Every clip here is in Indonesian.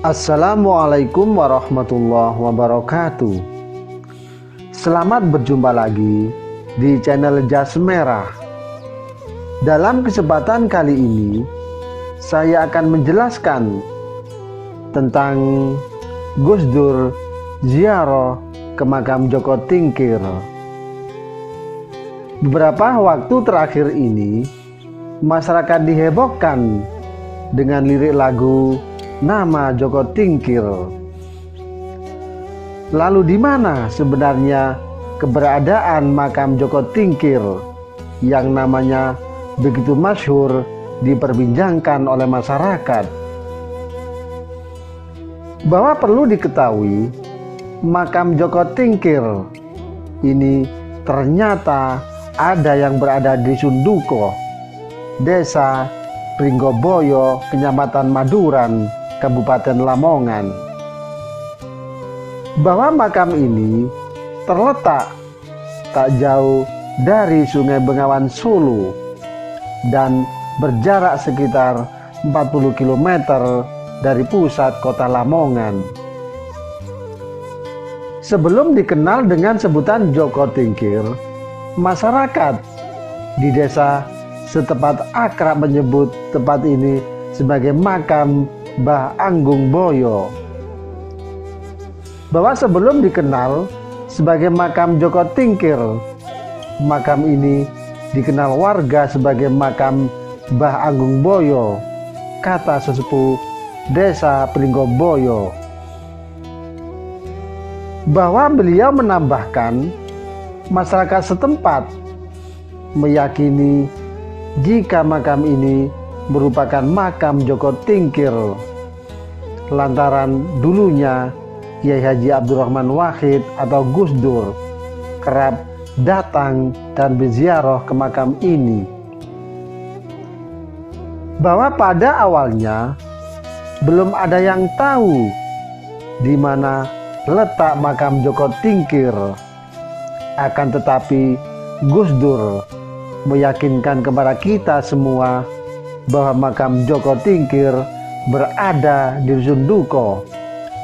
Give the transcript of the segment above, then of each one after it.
Assalamualaikum warahmatullahi wabarakatuh. Selamat berjumpa lagi di channel Jas Merah. Dalam kesempatan kali ini, saya akan menjelaskan tentang Gus Dur ziarah ke makam Joko Tingkir. Beberapa waktu terakhir ini, masyarakat dihebohkan dengan lirik lagu Nama Joko Tingkir. Lalu di mana sebenarnya keberadaan makam Joko Tingkir yang namanya begitu masyhur diperbincangkan oleh masyarakat? Bahwa perlu diketahui, makam Joko Tingkir ini ternyata ada yang berada di Sunduko, Desa Pringgoboyo, Kecamatan Maduran, Kabupaten Lamongan. Bahwa makam ini terletak tak jauh dari Sungai Bengawan Solo dan berjarak sekitar 40 km dari pusat kota Lamongan. Sebelum dikenal dengan sebutan Joko Tingkir, masyarakat di desa setempat akrab menyebut tempat ini sebagai makam Mbah Anggung Boyo. Bahwa sebelum dikenal sebagai makam Joko Tingkir, makam ini dikenal warga sebagai makam Mbah Anggung Boyo, kata sesepuh Desa Pringgoboyo. Bahwa beliau menambahkan, masyarakat setempat meyakini jika makam ini merupakan makam Joko Tingkir lantaran dulunya Kiai Haji Abdurrahman Wahid atau Gus Dur kerap datang dan berziarah ke makam ini. Bahwa pada awalnya belum ada yang tahu di mana letak makam Joko Tingkir, akan tetapi Gus Dur meyakinkan kepada kita semua bahwa makam Joko Tingkir berada di Dusun Duko,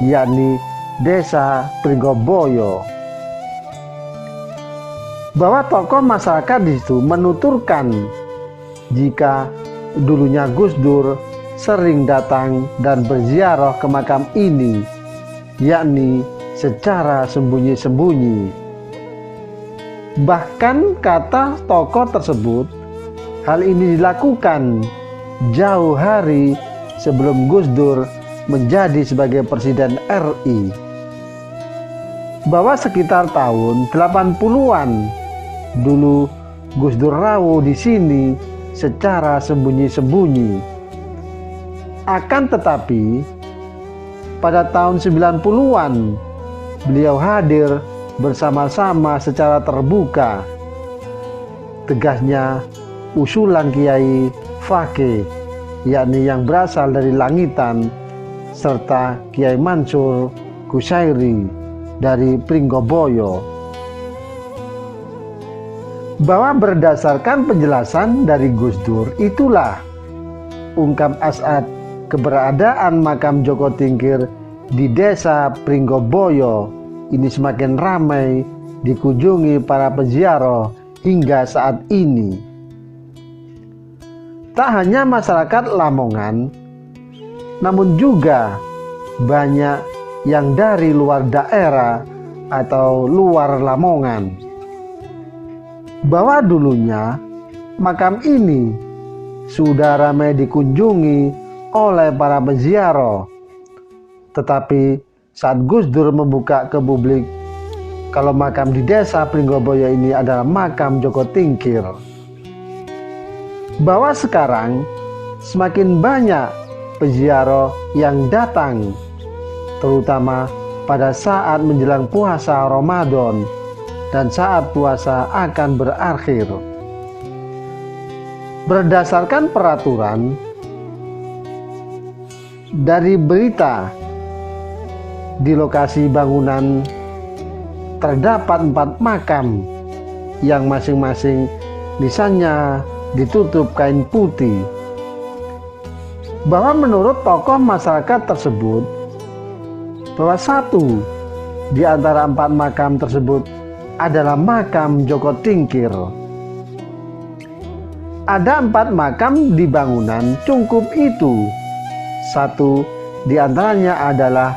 yakni Desa Pringgoboyo. Bahwa tokoh masyarakat di situ menuturkan jika dulunya Gus Dur sering datang dan berziarah ke makam ini, yakni secara sembunyi-sembunyi. Bahkan kata tokoh tersebut, hal ini dilakukan jauh hari sebelum Gus Dur menjadi sebagai Presiden RI. Bahwa sekitar tahun 80-an dulu Gus Dur rawuh di sini secara sembunyi-sembunyi. Akan tetapi pada tahun 90-an beliau hadir bersama-sama secara terbuka. Tegasnya usulan Kiai Fakih, yakni yang berasal dari Langitan, serta Kiai Mansur Qusairi dari Pringgoboyo. Bahwa berdasarkan penjelasan dari Gus Dur, itulah ungkap as'ad keberadaan makam Joko Tingkir di Desa Pringgoboyo ini semakin ramai dikunjungi para peziarah hingga saat ini. Tak hanya masyarakat Lamongan, namun juga banyak yang dari luar daerah atau luar Lamongan. Bahwa dulunya makam ini sudah ramai dikunjungi oleh para peziarah, tetapi saat Gus Dur membuka ke publik kalau makam di Desa Pringgoboyo ini adalah makam Joko Tingkir, bahwa sekarang semakin banyak peziarah yang datang, terutama pada saat menjelang puasa Ramadan dan saat puasa akan berakhir. Berdasarkan peraturan dari berita, di lokasi bangunan terdapat 4 makam yang masing-masing nisannya ditutup kain putih. Bahwa menurut tokoh masyarakat tersebut, bahwa satu di antara 4 makam tersebut adalah makam Joko Tingkir. Ada 4 makam di bangunan Cungkup itu. Satu di antaranya adalah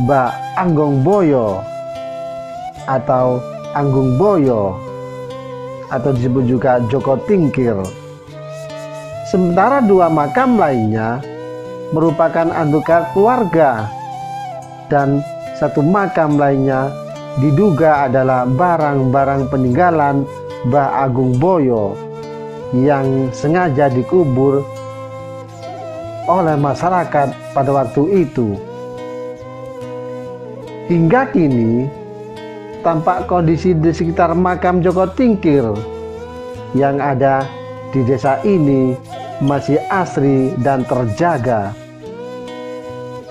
Mbak Anggong Boyo atau Anggung Boyo, atau disebut juga Joko Tingkir. Sementara 2 makam lainnya merupakan anggota keluarga, dan 1 makam lainnya diduga adalah barang-barang peninggalan Mbah Agung Boyo yang sengaja dikubur oleh masyarakat pada waktu itu. Hingga kini tampak kondisi di sekitar makam Joko Tingkir yang ada di desa ini masih asri dan terjaga.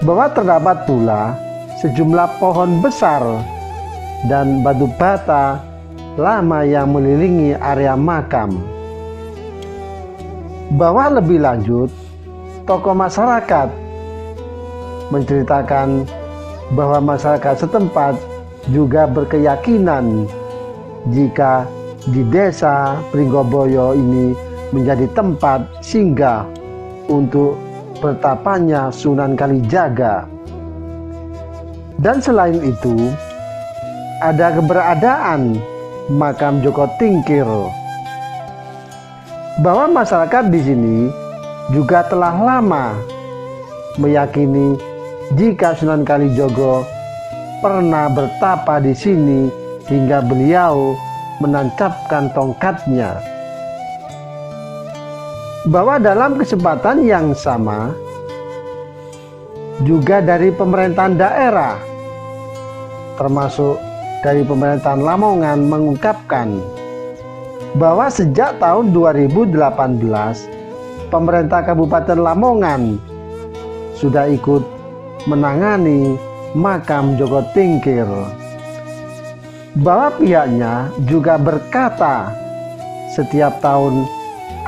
Bahwa terdapat pula sejumlah pohon besar dan batu bata lama yang mengelilingi area makam. Bahwa lebih lanjut, tokoh masyarakat menceritakan bahwa masyarakat setempat juga berkeyakinan jika di desa Pringgoboyo ini menjadi tempat singgah untuk bertapanya Sunan Kalijaga. Dan selain itu, ada keberadaan makam Joko Tingkir. Bahwa masyarakat di sini juga telah lama meyakini jika Sunan Kalijogo pernah bertapa di sini hingga beliau menancapkan tongkatnya. Bahwa dalam kesempatan yang sama juga dari pemerintahan daerah, termasuk dari pemerintahan Lamongan, mengungkapkan bahwa sejak tahun 2018 pemerintah Kabupaten Lamongan sudah ikut menangani makam Joko Tingkir. Bahwa pihaknya juga berkata setiap tahun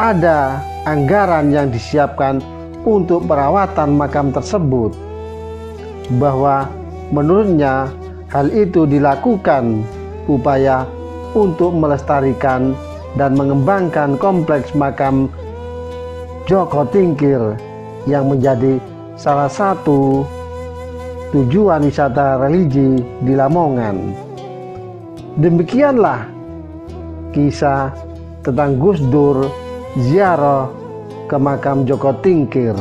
ada anggaran yang disiapkan untuk perawatan makam tersebut. Bahwa menurutnya hal itu dilakukan upaya untuk melestarikan dan mengembangkan kompleks makam Joko Tingkir yang menjadi salah satu tujuan wisata religi di Lamongan. Demikianlah kisah tentang Gus Dur ziarah ke makam Joko Tingkir.